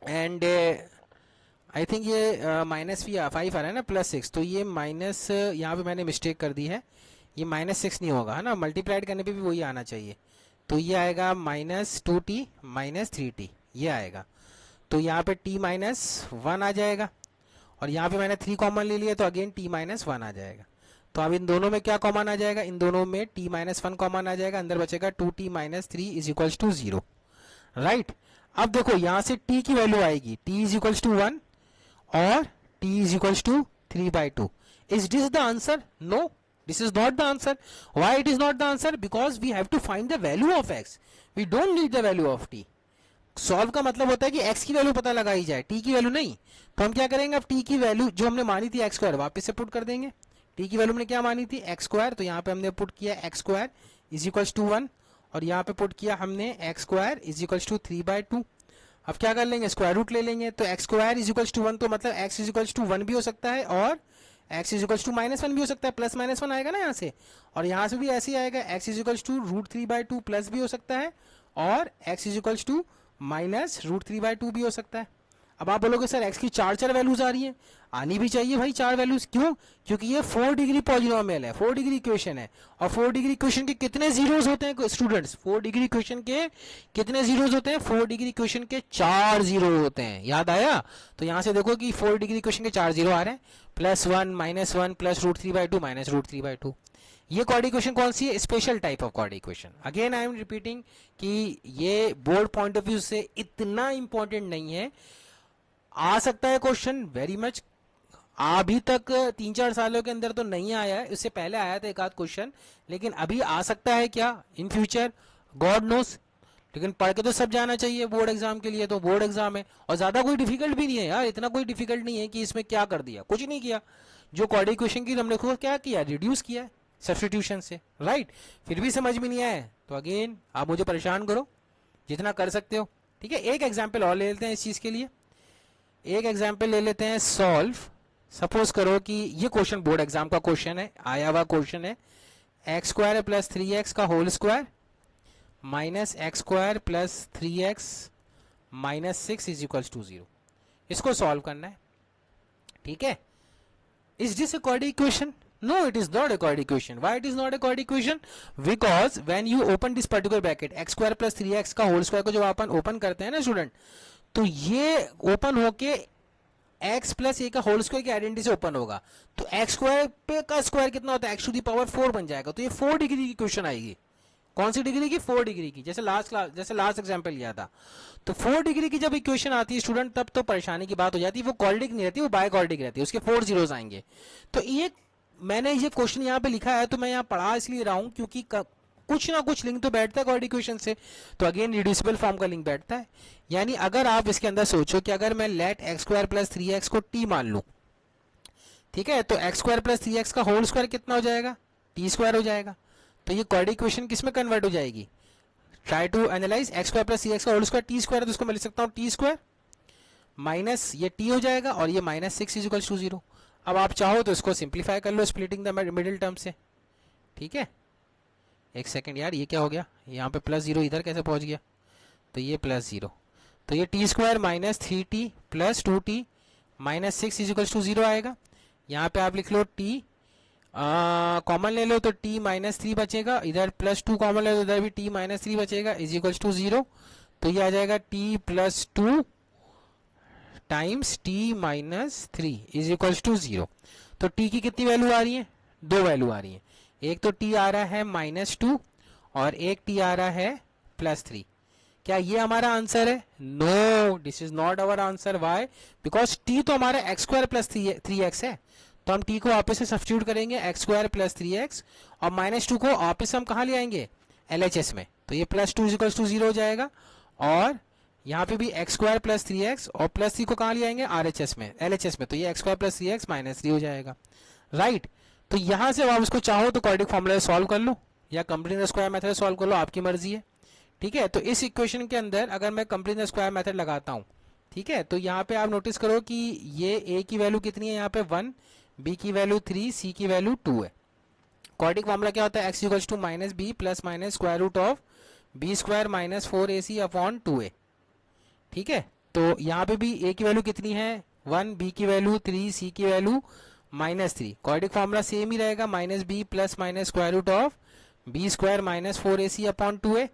एंड आई थिंक ये माइनस 5 आ रहा है ना, प्लस 6, तो ये माइनस, यहाँ पे मैंने मिस्टेक कर दी है, ये माइनस 6 नहीं होगा, है ना, मल्टीप्लाइड करने पे भी वही आना चाहिए। तो ये आएगा माइनस 2t माइनस 3t, ये आएगा। तो यहाँ पे t माइनस 1 आ जाएगा और यहाँ पे मैंने 3 कॉमन ले लिया, तो अगेन t माइनस 1 आ जाएगा। तो अब इन दोनों में क्या कॉमन आ जाएगा? इन दोनों में t माइनस 1 कॉमन आ जाएगा, अंदर बचेगा 2t minus 3 is equals to 0। Right, अब देखो यहाँ से t की वैल्यू आएगी, t इज इक्वल्स टू 1 और t is equals to 3/2। Is this the answer? No, this is not the answer. Why it is not the answer? Because we have to find the value of x. We don't need the value of t. Solve का मतलब होता है कि x की value पता लगाई जाए, t की वैल्यू नहीं। तो हम क्या करेंगे, अब t की वैल्यू जो हमने मानी थी x² वापस से पुट कर देंगे। t की वैल्यू हमने क्या मानी थी? x², तो यहाँ पे हमने पुट किया x² इज इक्वल्स टू 1 और यहाँ पे पुट किया हमने x² इज इक्वल्स टू 3/2। अब क्या कर लेंगे, स्क्वायर रूट ले लेंगे। तो x² इज इक्वल्स टू 1, तो मतलब x इज इक्वल्स टू 1 भी हो सकता है और x इज इक्वल्स टू -1 भी हो सकता है, प्लस -1 आएगा ना यहाँ से, और यहाँ से भी ऐसे ही आएगा, x is equals to √3/2 plus भी हो सकता है और x is equals to minus √3/2 भी हो सकता है। अब आप बोलोगे सर x की 4 वैल्यूज आ रही हैं, आनी भी चाहिए भाई 4 वैल्यूज। क्यों? क्योंकि ये 4 डिग्री पॉलिनोमियल है, 4 डिग्री इक्वेशन है, और 4 डिग्री इक्वेशन के कितने जीरोज होते हैं स्टूडेंट्स? 4 डिग्री इक्वेशन के कितने जीरोज होते हैं? 4 डिग्री इक्वेशन के 4 जीरो होते हैं। याद आया? तो यहां से देखो कि 4 डिग्री इक्वेशन के 4 जीरो आ रहे हैं, +1 -1 प्लस √3/2 माइनस √3/2। ये क्वाड्रेटिक इक्वेशन कौन सी है? Special type of quadratic equation. Again I am repeating कि ये बोर्ड पॉइंट ऑफ व्यू से इतना इंपॉर्टेंट नहीं है। आ सकता है क्वेश्चन, वेरी मच, अभी तक 3-4 सालों के अंदर तो नहीं आया है, इससे पहले आया था एक आध क्वेश्चन, लेकिन अभी आ सकता है क्या इन फ्यूचर? God knows. लेकिन पढ़ के तो सब जाना चाहिए बोर्ड एग्जाम के लिए, तो बोर्ड एग्जाम है और ज्यादा कोई डिफिकल्ट भी नहीं है यार, इतना कोई डिफिकल्ट नहीं है कि इसमें क्या कर दिया, कुछ नहीं किया। जो कॉर्ड इक्वेशन की हमने क्या किया, रिड्यूस किया है सब्स्टिट्यूशन से, राइट। फिर भी समझ में नहीं आया तो अगेन आप मुझे परेशान करो जितना कर सकते हो, ठीक है। एक एग्जाम्पल और ले लेते हैं इस चीज के लिए, एक एग्जाम्पल ले लेते हैं सॉल्व। सपोज करो कि ये क्वेश्चन बोर्ड एग्जाम का क्वेश्चन है, आया हुआ क्वेश्चन है, एक्स स्क्वायर प्लस 3x का whole square minus x square plus 3x minus 6 is equals to 0। इसको सॉल्व करना है, ठीक है। Is this a quad equation? No, it is not a chord equation. Why it is not a chord equation? Because when you open this particular bracket, x square plus 3x का whole square को जब अपन open करते हैं ना student, तो ये open होके x plus ए का होल स्क्वायर की आइडेंटिटी से ओपन होगा, तो x स्क्वायर पे का स्क्वायर कितना होता है, x टू दी पावर 4 बन जाएगा। तो ये 4 डिग्री की क्वेश्चन आएगी। कौन सी डिग्री की? 4 डिग्री की। जैसे लास्ट एग्जांपल लिया था, तो 4 डिग्री की जब इक्वेशन आती है स्टूडेंट, तब तो परेशानी की बात हो जाती है। वो कॉर्डिक नहीं रहती, वो बायकॉर्डिक रहती है, उसके 4 जीरोस आएंगे। तो ये मैंने ये क्वेश्चन यहाँ पे लिखा है, तो मैं यहाँ पढ़ा इसलिए रहा हूँ क्योंकि कुछ ना कुछ लिंक तो बैठता है कॉर्ड इक्वेशन से, तो अगेन रिड्यूसिबल फॉर्म का लिंक बैठता है। यानी अगर आप इसके अंदर सोचो कि अगर मैं late x square plus 3x को t मान लूं, ठीक है, तो एक्स स्क्वायर प्लस 3x का होल स्क्वायर कितना हो जाएगा, t स्क्वायर हो जाएगा। तो ये कॉर्ड इक्वेशन किस में कन्वर्ट हो जाएगी? Try to analyse x square plus 3x का होल स्क्वायर t स्क्वायर, तो उसको मैं लिख सकता हूँ t स्क्वायर माइनस ये t हो जाएगा और ये माइनस 6 इज इक्वल टू 0। अब आप चाहो तो इसको सिंप्लीफाई कर लो स्प्लिटिंग द मिडिल टर्म से, ठीक है। एक सेकंड यार, ये क्या हो गया, यहाँ पे प्लस 0 इधर कैसे पहुंच गया, तो ये प्लस 0, तो ये t square minus 3t plus 2t minus 6 is equal to 0 आएगा। यहाँ पे आप लिख लो t कॉमन ले लो तो t माइनस 3 बचेगा, इधर प्लस 2 कॉमन ले लो इधर भी t माइनस 3 बचेगा इज इक्वल टू 0। तो ये आ जाएगा t plus 2 times t minus 3 is equal to 0। तो t की कितनी वैल्यू आ रही है? 2 वैल्यू आ रही है। एक तो t आ रहा है -2 और एक t आ रहा है +3। क्या ये हमारा आंसर है? No, this is not our answer. Why? Because t तो हमारा एक्स स्क्वायर प्लस 3x है, तो हम t को वापस से सब्स्टिट्यूट करेंगे एक्स स्क्वायर प्लस 3x और -2 को वापस हम कहाँ ले आएंगे? LHS में। तो ये +2 इज टू 0 हो जाएगा और यहाँ पे भी एक्स स्क्वायर प्लस 3x और +3 को कहाँ ले आएंगे? RHS में, LHS में। तो ये x square plus 3x minus 3 हो जाएगा, राइट। तो यहां से आप उसको चाहो तो क्वाड्रेटिक फॉर्मूला सॉल्व कर लो या complete the square method solve कर लो, आपकी मर्जी है, ठीक है। तो इस इक्वेशन के अंदर अगर मैं कंप्लीट द स्क्वायर मेथड लगाता हूं, ठीक है, तो यहाँ पे आप नोटिस करो कि ये a की वैल्यू कितनी है, यहाँ पे 1, b की वैल्यू 3, c की वैल्यू 2 है। क्वाड्रेटिक फॉर्मूला क्या होता है? x equals to minus b plus minus square root of b square minus 4ac upon 2a, ठीक है। तो यहाँ पे भी a की वैल्यू कितनी है? 1, b की वैल्यू 3, c की वैल्यू -3। क्वाड्रेटिक फॉर्मूला सेम ही रहेगा, minus b plus minus square root of b square minus 4ac upon 2a।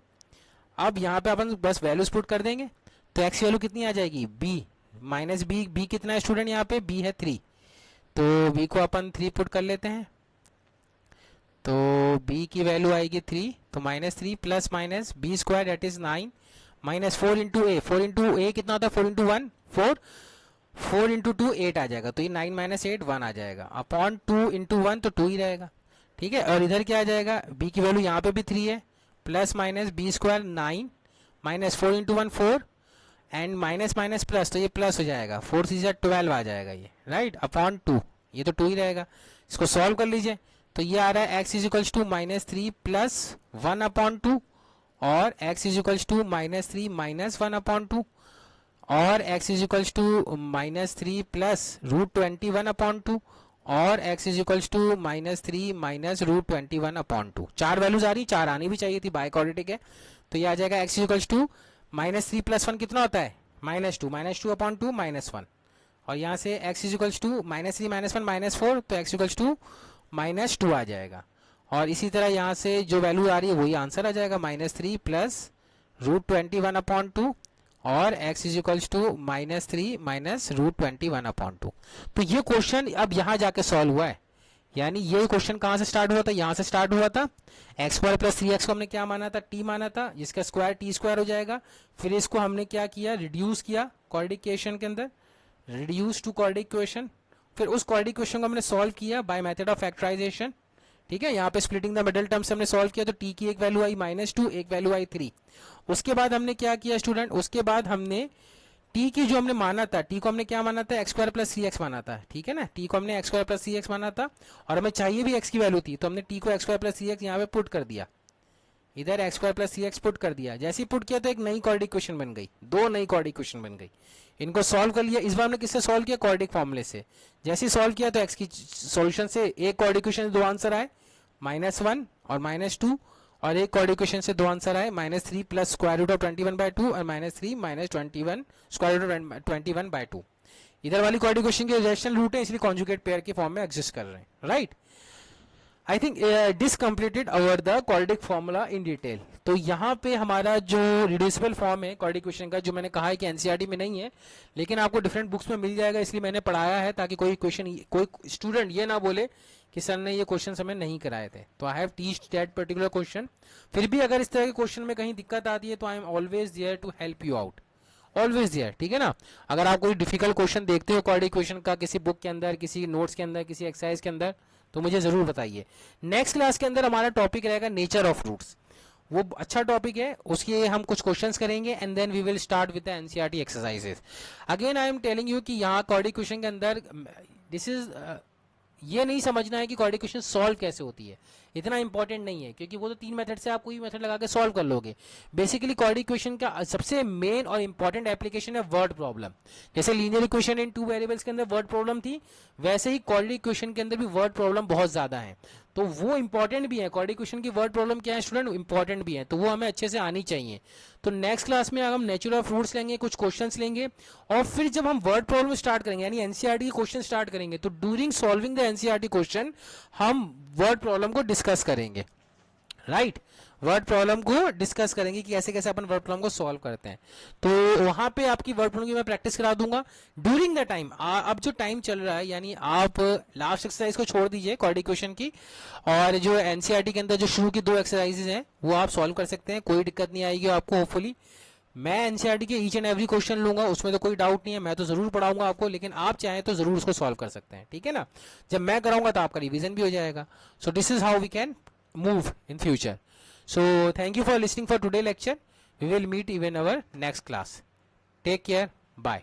अब यहाँ पे अपन बस वैल्यूज पुट कर देंगे, तो x की वैल्यू कितनी आ जाएगी? b माइनस b कितना है स्टूडेंट? यहाँ पे b है 3, तो b को अपन 3 पुट कर लेते हैं, तो b की वैल्यू आएगी 3, तो -3 plus minus b square that is 9 minus 4 into a, 4 into a कितना होता है? 4 इंटू 1 4, 4 इंटू 2 8 आ जाएगा, तो ये 9 माइनस 8 1 आ जाएगा अपॉन 2 इंटू 1, तो 2 ही रहेगा, ठीक है। और इधर क्या आ जाएगा? b की वैल्यू यहाँ पे भी 3 है, plus minus b square 9 minus 4 into 1 4 and minus minus plus, तो ये प्लस हो जाएगा, 4 3 12 आ जाएगा ये, राइट, अपॉन 2, ये तो 2 ही रहेगा। इसको सॉल्व कर लीजिए, तो ये आ रहा है x is equals to -3 plus 1 upon 2 और x is equals to -3 minus 1 upon 2 और x is equals to -3 plus √21 upon 2 और x is equals to -3 minus √21 upon 2। 4 values आ रही, 4 आनी भी चाहिए थी, बायक्वाड्रेटिक है। तो ये आ जाएगा x is equals to -3 plus 1 कितना होता है? -2 अपॉन 2 -1 और यहाँ से x इज इक्वल्स टू -3 -1 -4, तो x इक्वल्स टू -2 आ जाएगा। और इसी तरह यहाँ से जो वैल्यू आ रही है वही आंसर आ जाएगा, -3 प्लस √21 अपॉन 2 और x is equals to -3 minus √21 upon 2। तो ये क्वेश्चन अब यहाँ जाके सॉल्व हुआ है, यानी ये क्वेश्चन कहाँ से स्टार्ट हुआ था? यहाँ से स्टार्ट हुआ था। एक्स स्क्वायर प्लस 3x को हमने क्या माना था? t माना था, जिसका स्क्वायर t स्क्वायर हो जाएगा। फिर इसको हमने क्या किया? रिड्यूस किया क्वाड्रेटिक इक्वेशन के अंदर, रिड्यूस टू क्वाड्रेटिक इक्वेशन। फिर उस क्वाड्रेटिक इक्वेशन को हमने सॉल्व किया बाय मेथड ऑफ फैक्टराइजेशन, ठीक है, यहाँ पे स्प्लिटिंग द मिडल टर्म्स हमने सॉल्व किया, तो टी की एक वैल्यू आई -2, एक वैल्यू आई 3। उसके बाद हमने क्या किया स्टूडेंट, उसके बाद हमने टी की जो हमने माना था, टी को हमने क्या माना था, एक्स स्क्वायर प्लस सी एक्स माना था, ठीक है ना, टी को हमने एक्स स्क्वायर प्लस सी एक्स माना था, और हमें चाहिए भी एक्स की वैल्यू थी, तो हमने टी को एक्स स्क्वायर प्लस सी एक्स यहाँ पे पुट कर दिया, इधर एक्स स्क्वायर प्लस सी एक्स पुट कर दिया। जैसे ही पुट किया तो एक नई क्वाड्रेटिक इक्वेशन बन गई, दो नई क्वाड्रेटिक इक्वेशन बन गई। इनको सॉल्व कर लिया, इस बार हमने किससे सॉल्व किया, क्वाड्रेटिक फॉर्मूले से। जैसे ही सॉल्व किया तो एक्स की सॉल्यूशन से एक क्वाड्रेटिक इक्वेशन से दो आंसर आए, -1 और -2, और एक क्वाड्रेटिक इक्वेशन से दो आंसर आए, -3 प्लस स्क्वायर रूट ऑफ 21/2 और -3 माइनस 21 स्क्वायर रूट ऑफ 21/2। इधर वाली क्वाड्रेटिक इक्वेशन के रेशनल रूट है, इसलिए कॉन्जुगेट पेयर की फॉर्म में एग्जिस्ट कर रहे हैं, right. I think this completed our the quadratic formula in detail. तो यहाँ पे हमारा जो रिड्यूसिबल फॉर्म है क्वाड्रेटिक इक्वेशन का, जो मैंने कहा है कि एनसीईआरटी में नहीं है, लेकिन आपको डिफरेंट बुक्स में मिल जाएगा, इसलिए मैंने पढ़ाया है ताकि कोई क्वेश्चन, कोई स्टूडेंट ये ना बोले कि सर ने ये क्वेश्चन हमें नहीं कराए थे। तो I have teached that particular question. फिर भी अगर इस तरह के क्वेश्चन में कहीं दिक्कत आती है तो I am always there to help you out, always there, ठीक है ना। अगर आप कोई डिफिकल्ट क्वेश्चन देखते हो क्वाड्रेटिक इक्वेशन का किसी बुक के अंदर, किसी नोट्स के अंदर, किसी एक्सरसाइज के अंदर, तो मुझे जरूर बताइए। नेक्स्ट क्लास के अंदर हमारा टॉपिक रहेगा नेचर ऑफ रूट्स, वो अच्छा टॉपिक है, उसके हम कुछ क्वेश्चंस करेंगे and then we will start with the NCERT exercises. Again I am telling you कि यहाँ क्वाड्रेटिक इक्वेशन के अंदर दिस इज ये नहीं समझना है कि क्वाड्रेटिक इक्वेशन सॉल्व कैसे होती है, इतना इंपॉर्टेंट नहीं है, क्योंकि वो तो 3 मेथड से आप कोई मेथड लगा के सॉल्व कर लोगे। बेसिकली क्वाड्रेटिक इक्वेशन का सबसे मेन और इंपॉर्टेंट एप्लीकेशन है वर्ड प्रॉब्लम। जैसे लीनियर इक्वेशन इन 2 वेरिएबल्स के अंदर वर्ड प्रॉब्लम थी, वैसे ही क्वाड्रेटिक इक्वेशन के अंदर भी वर्ड प्रॉब्लम बहुत ज्यादा है, तो वो इंपॉर्टेंट भी है। क्वाड्रेटिक इक्वेशन की वर्ड प्रॉब्लम क्या है स्टूडेंट, इंपॉर्टेंट भी है, तो वो हमें अच्छे से आनी चाहिए। तो नेक्स्ट क्लास में हम नेचर ऑफ रूट्स लेंगे, कुछ क्वेश्चंस लेंगे, और फिर जब हम वर्ड प्रॉब्लम स्टार्ट करेंगे यानी एनसीईआरटी के क्वेश्चन स्टार्ट करेंगे, तो during solving the NCERT question हम वर्ड प्रॉब्लम को डिस्कस करेंगे, राइट। वर्ड प्रॉब्लम को डिस्कस करेंगे कि कैसे कैसे अपन वर्ड प्रॉब्लम को सॉल्व करते हैं। तो वहां पे आपकी वर्ड प्रॉब्लम की मैं प्रैक्टिस करा दूंगा ड्यूरिंग द टाइम। अब जो टाइम चल रहा है, यानी आप लास्ट एक्सरसाइज को छोड़ दीजिए क्वाड्रेटिक इक्वेशन की, और जो एनसीईआरटी के अंदर जो शुरू की 2 एक्सरसाइजेज हैं वो आप सॉल्व कर सकते हैं, कोई दिक्कत नहीं आएगी आपको। होपफुली मैं एनसीईआरटी के ईच एंड एवरी क्वेश्चन लूंगा, उसमें तो कोई डाउट नहीं है, मैं तो जरूर पढ़ाऊंगा आपको, लेकिन आप चाहें तो जरूर उसको सॉल्व कर सकते हैं, ठीक है ना। जब मैं कराऊंगा तो आपका रिवीजन भी हो जाएगा। So this is how we can move in future. So thank you for listening for today lecture. We will meet even our next class. Take care. Bye.